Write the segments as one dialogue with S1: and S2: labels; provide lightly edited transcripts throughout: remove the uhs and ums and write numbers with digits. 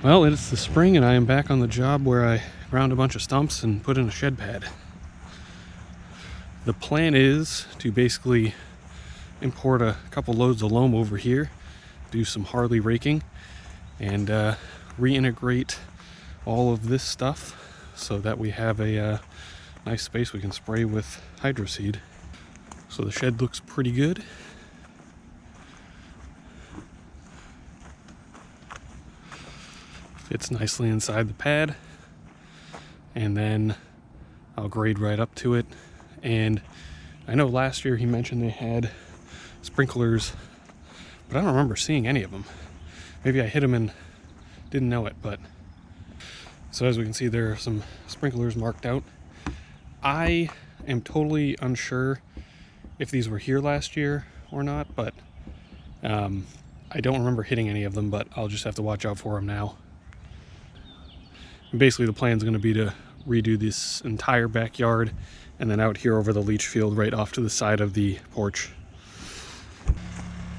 S1: Well, it's the spring and I am back on the job where I ground a bunch of stumps and put in a shed pad. The plan is to basically import a couple loads of loam over here, do some Harley raking, and reintegrate all of this stuff so that we have a nice space we can spray with hydro seed. So the shed looks pretty good. Fits nicely inside the pad, and then I'll grade right up to it. And I know last year he mentioned they had sprinklers, but I don't remember seeing any of them. Maybe I hit them and didn't know it. But so as we can see, there are some sprinklers marked out. I am totally unsure if these were here last year or not, but I don't remember hitting any of them, but I'll just have to watch out for them now. And basically the plan is going to be to redo this entire backyard and then out here over the leach field right off to the side of the porch.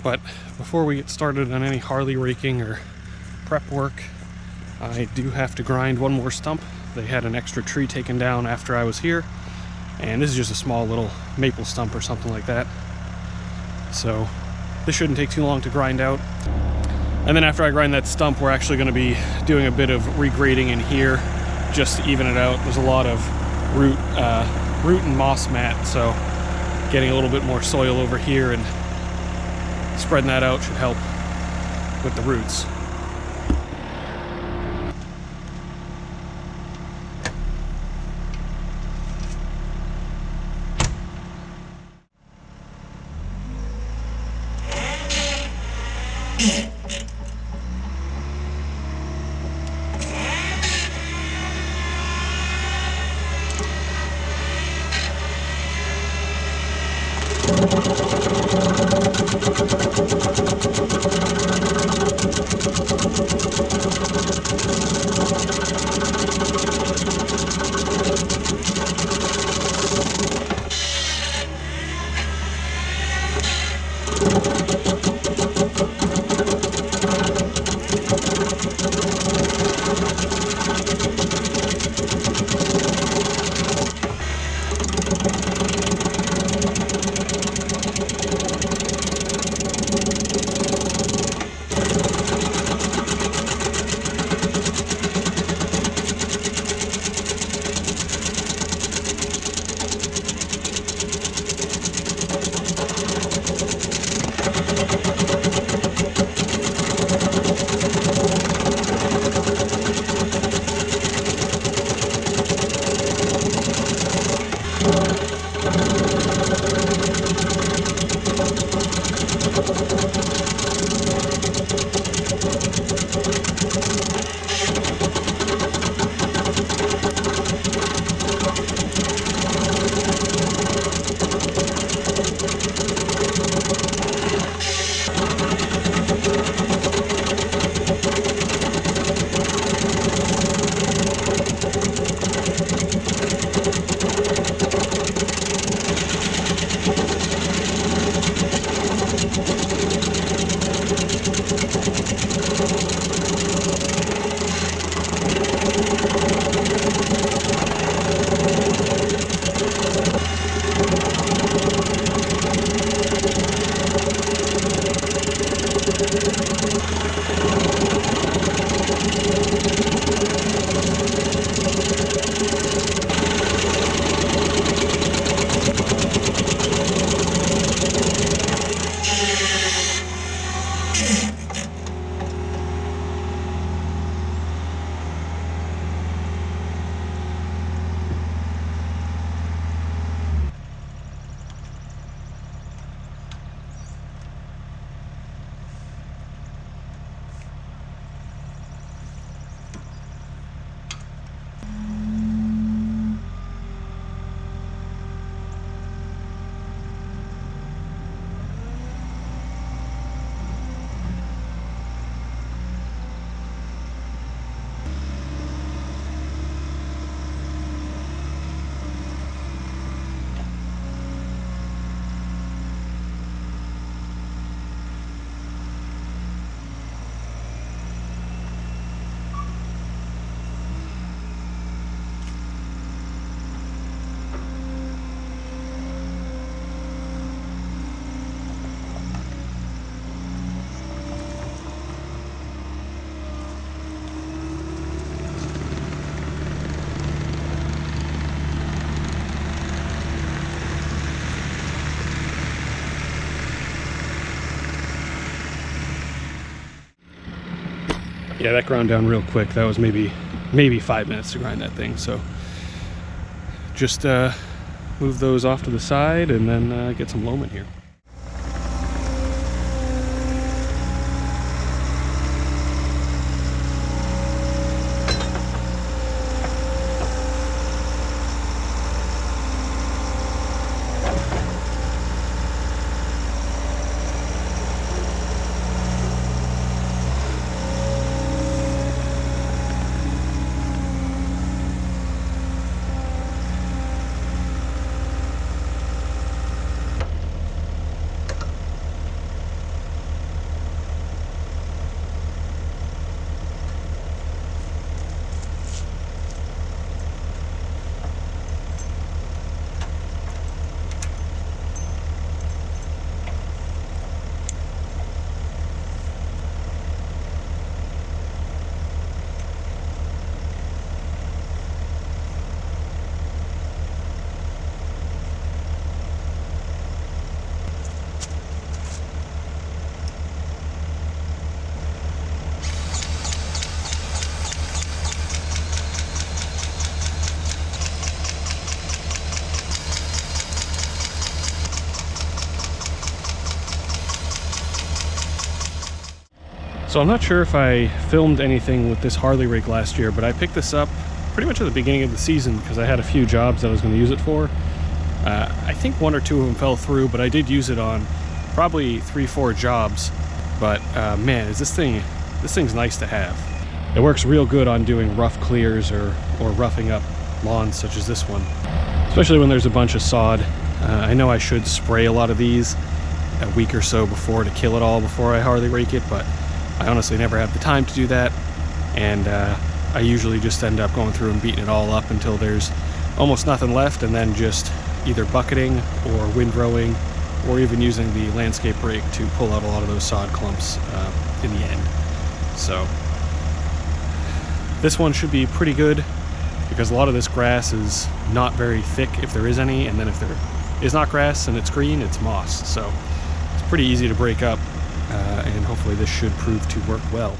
S1: But before we get started on any Harley raking or prep work, I do have to grind one more stump. They had an extra tree taken down after I was here, and this is just a small little maple stump or something like that. So this shouldn't take too long to grind out. And then after I grind that stump, we're actually going to be doing a bit of regrading in here just to even it out. There's a lot of root and moss mat, so getting a little bit more soil over here and spreading that out should help with the roots. Yeah, that ground down real quick. That was maybe 5 minutes to grind that thing. So just move those off to the side and then get some loam in here. So I'm not sure if I filmed anything with this Harley rake last year, but I picked this up pretty much at the beginning of the season because I had a few jobs that I was going to use it for. I think 1 or 2 of them fell through, but I did use it on probably 3-4 jobs. But man, this thing's nice to have. It works real good on doing rough clears or roughing up lawns such as this one, especially when there's a bunch of sod. I know I should spray a lot of these a week or so before to kill it all before I Harley rake it, but I honestly never have the time to do that, and I usually just end up going through and beating it all up until there's almost nothing left, and then just either bucketing or windrowing or even using the landscape rake to pull out a lot of those sod clumps in the end. So this one should be pretty good because a lot of this grass is not very thick if there is any, and then if there is not grass and it's green, it's moss. So it's pretty easy to break up. And hopefully this should prove to work well.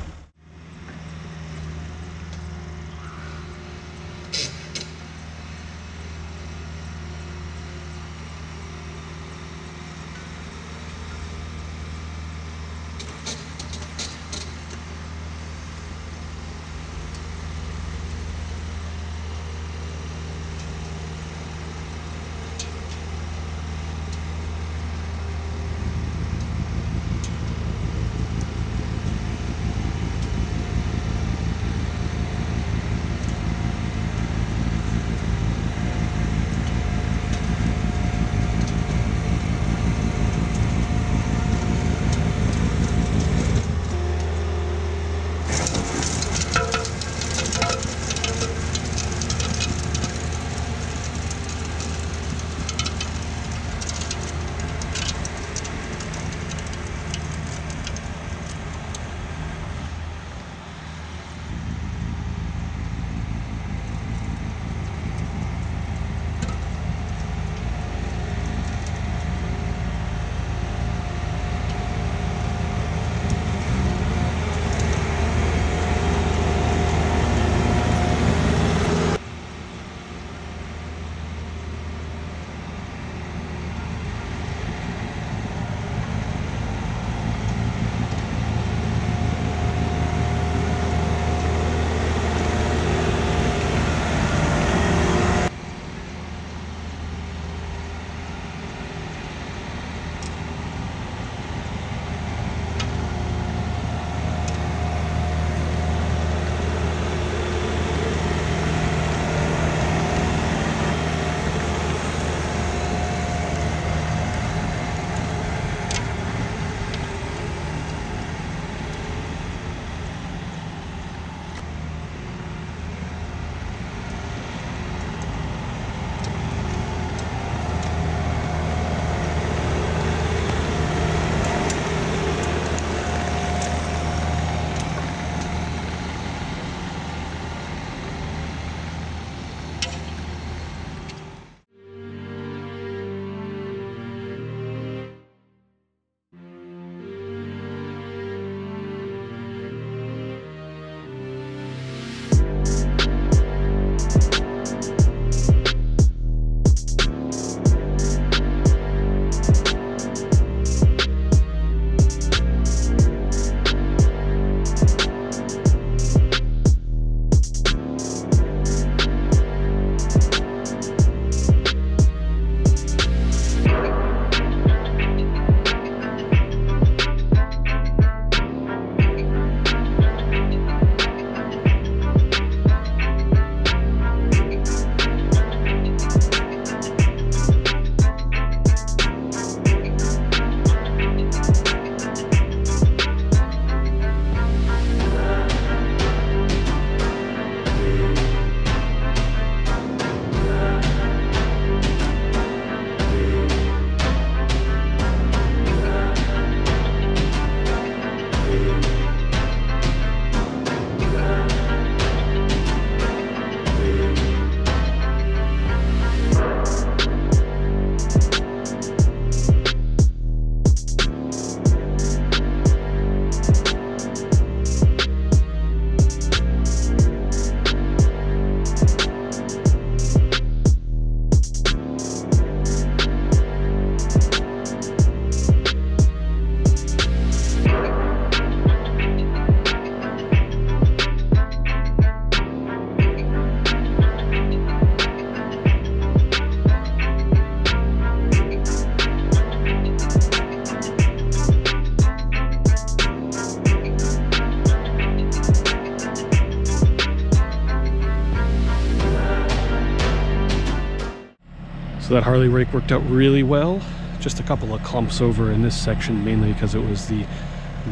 S1: So that Harley rake worked out really well. Just a couple of clumps over in this section, mainly because it was the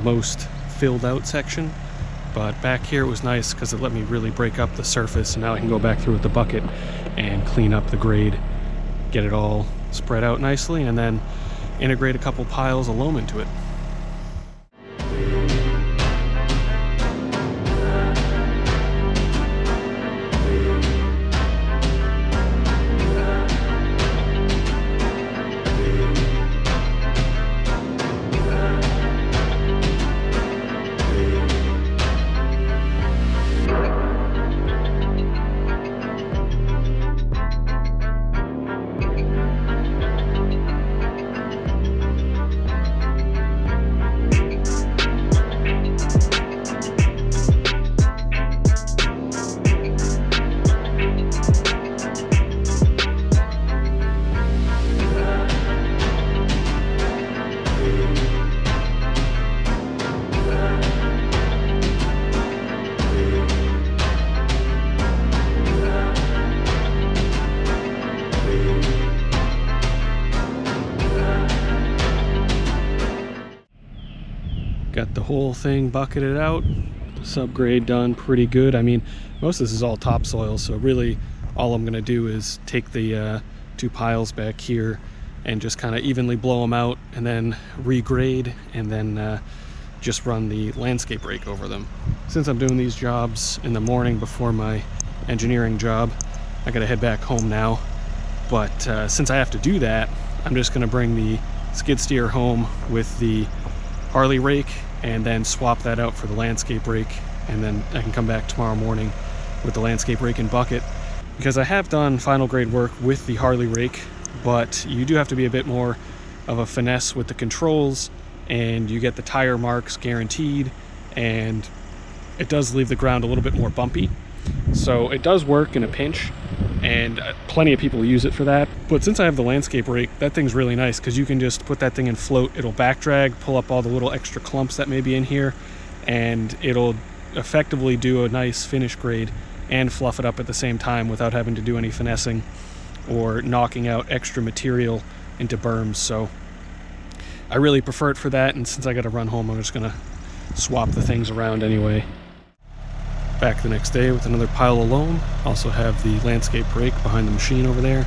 S1: most filled out section. But back here it was nice because it let me really break up the surface, and now I can go back through with the bucket and clean up the grade, get it all spread out nicely, and then integrate a couple piles of loam into it. Got the whole thing bucketed out, subgrade done pretty good. I mean, most of this is all topsoil, so really all I'm gonna do is take the 2 piles back here and just kind of evenly blow them out, and then regrade, and then just run the landscape rake over them. Since I'm doing these jobs in the morning before my engineering job, I gotta head back home now. But since I have to do that, I'm just gonna bring the skid steer home with the Harley rake and then swap that out for the landscape rake, and then I can come back tomorrow morning with the landscape rake and bucket. Because I have done final grade work with the Harley rake, but you do have to be a bit more of a finesse with the controls, and you get the tire marks guaranteed, and it does leave the ground a little bit more bumpy. So it does work in a pinch, and plenty of people use it for that. But since I have the landscape rake, that thing's really nice because you can just put that thing in float. It'll back drag, pull up all the little extra clumps that may be in here, and it'll effectively do a nice finish grade and fluff it up at the same time without having to do any finessing or knocking out extra material into berms. So I really prefer it for that, and since I got to run home, I'm just gonna swap the things around anyway. Back the next day with another pile of loam. Also have the landscape rake behind the machine over there.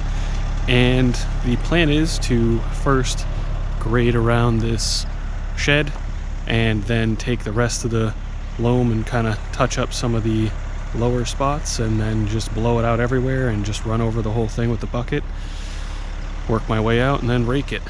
S1: And the plan is to first grade around this shed and then take the rest of the loam and kind of touch up some of the lower spots, and then just blow it out everywhere and just run over the whole thing with the bucket, work my way out, and then rake it.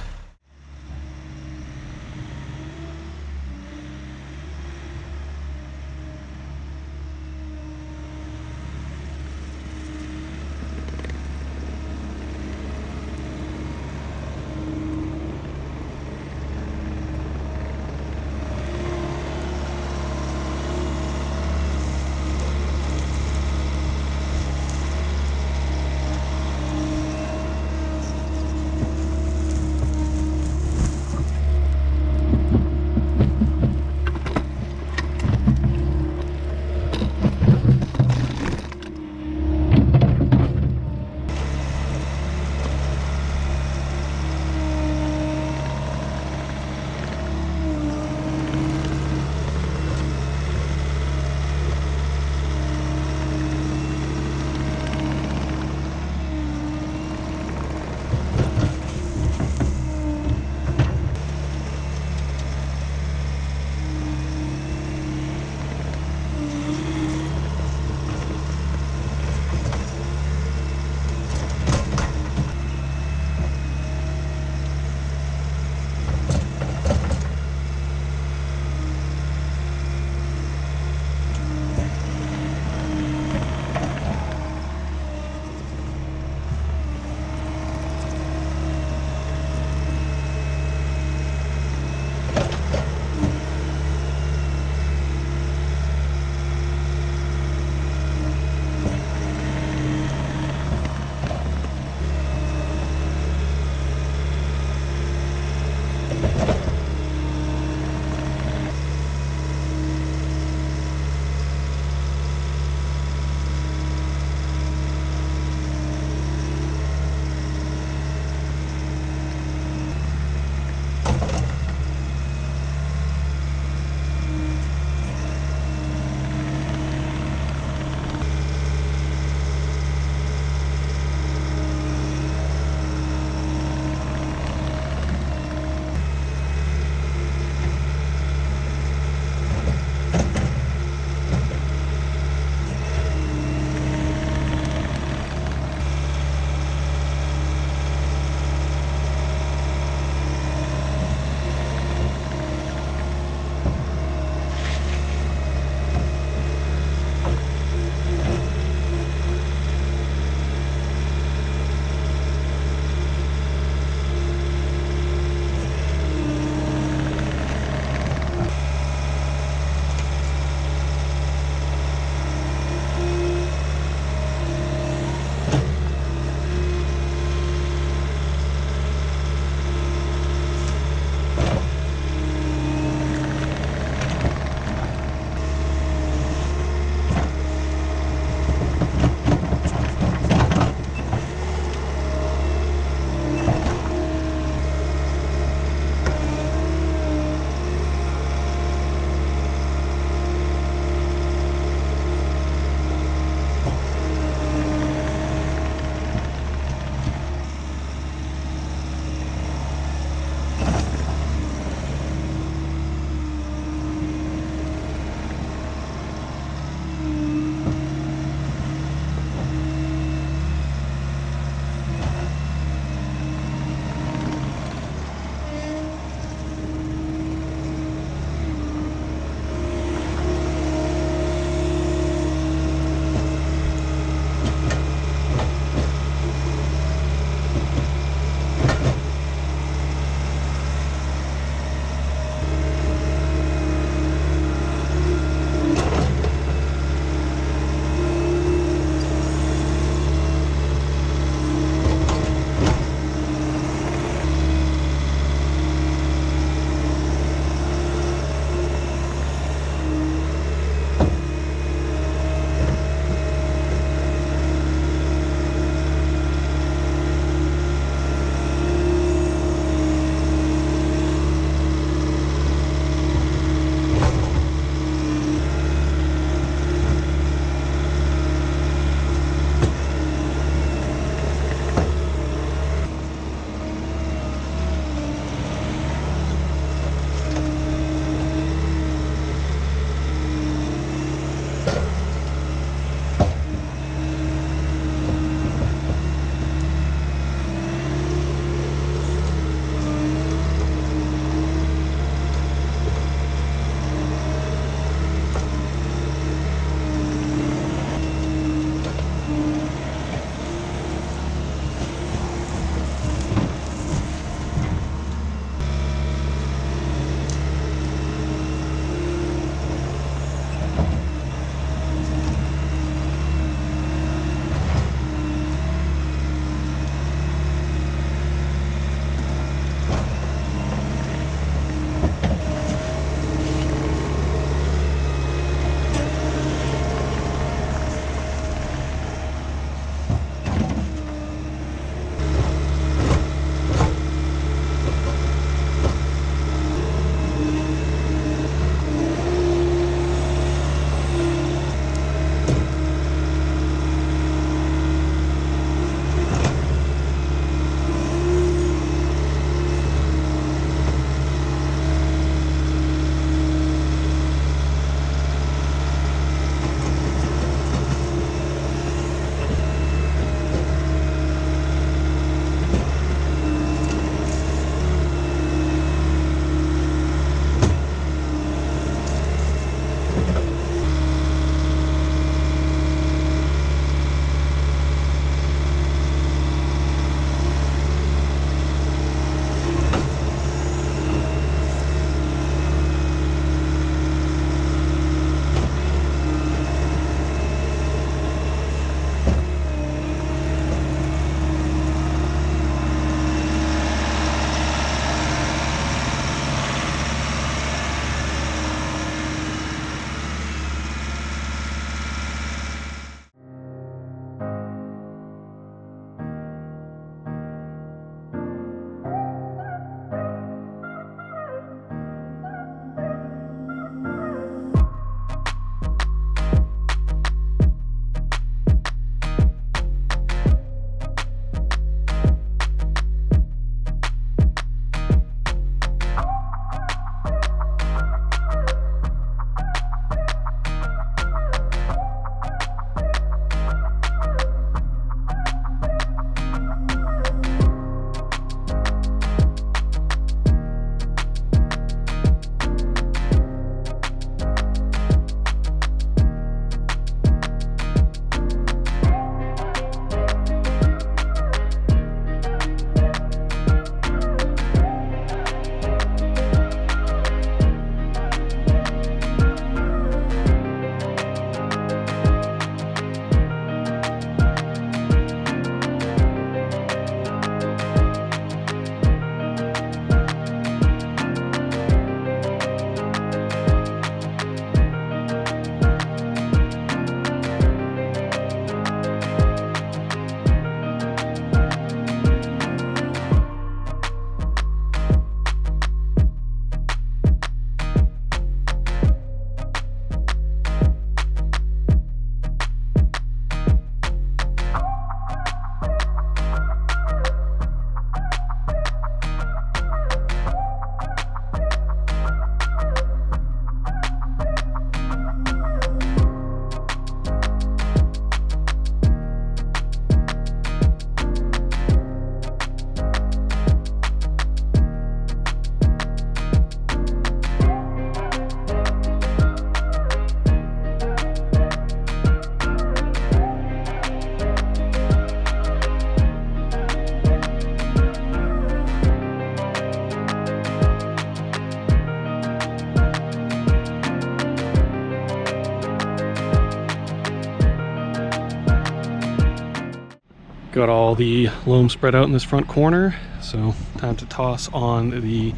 S1: Got all the loam spread out in this front corner, so time to toss on the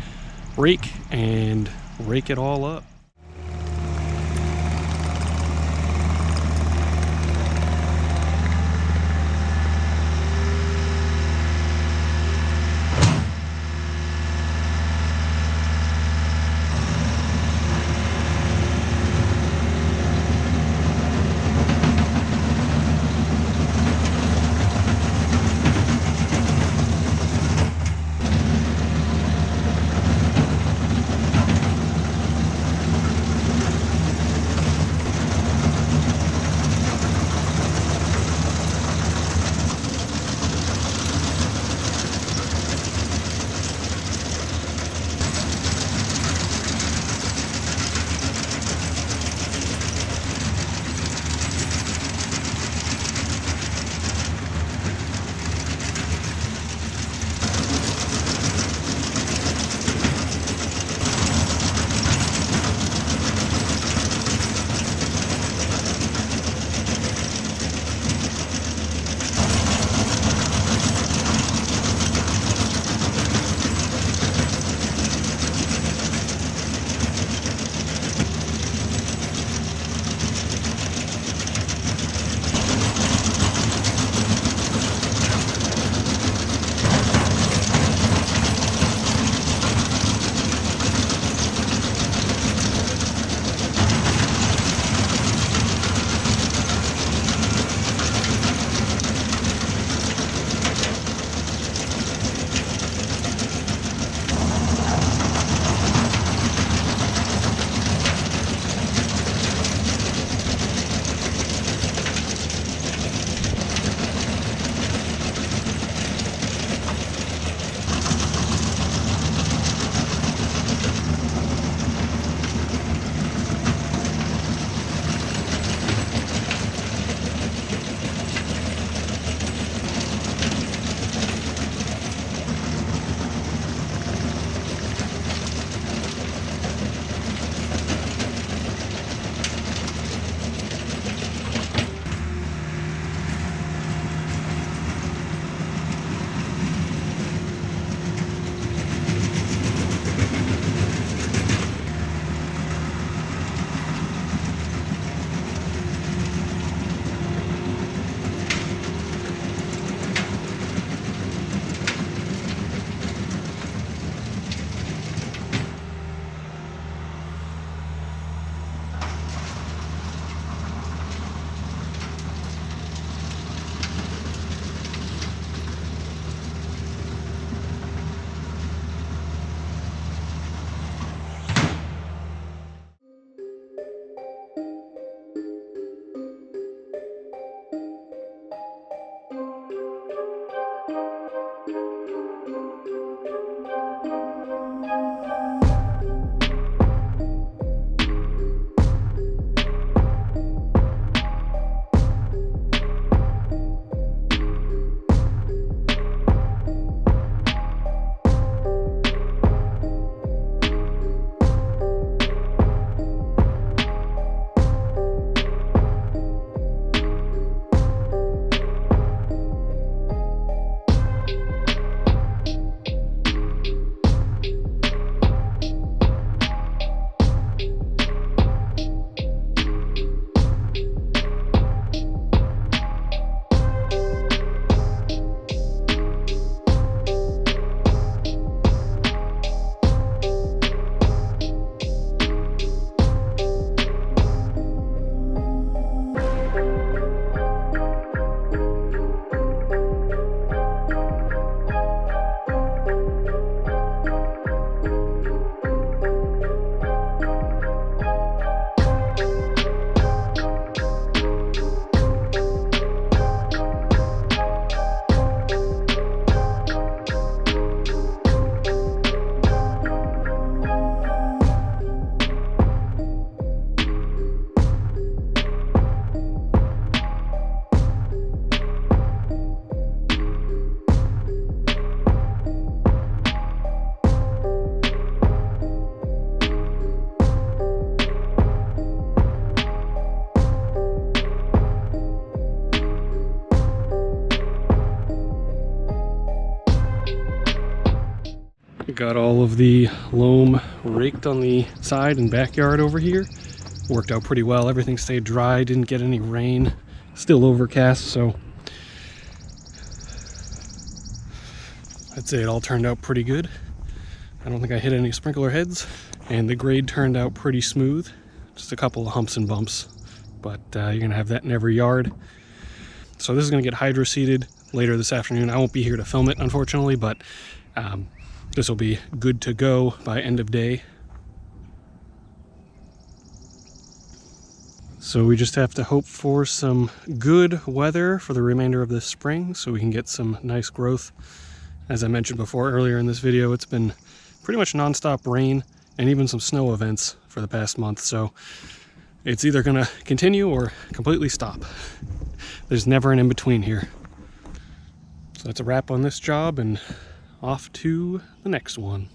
S1: rake and rake it all up. Got all of the loam raked on the side and backyard over here. Worked out pretty well. Everything stayed dry, didn't get any rain. Still overcast, so I'd say it all turned out pretty good. I don't think I hit any sprinkler heads, and the grade turned out pretty smooth. Just a couple of humps and bumps, but you're gonna have that in every yard. So this is gonna get hydro seeded later this afternoon. I won't be here to film it, unfortunately, but this will be good to go by end of day. So we just have to hope for some good weather for the remainder of this spring so we can get some nice growth. As I mentioned before earlier in this video, it's been pretty much non-stop rain and even some snow events for the past month, so it's either gonna continue or completely stop. There's never an in-between here. So that's a wrap on this job, and off to the next one.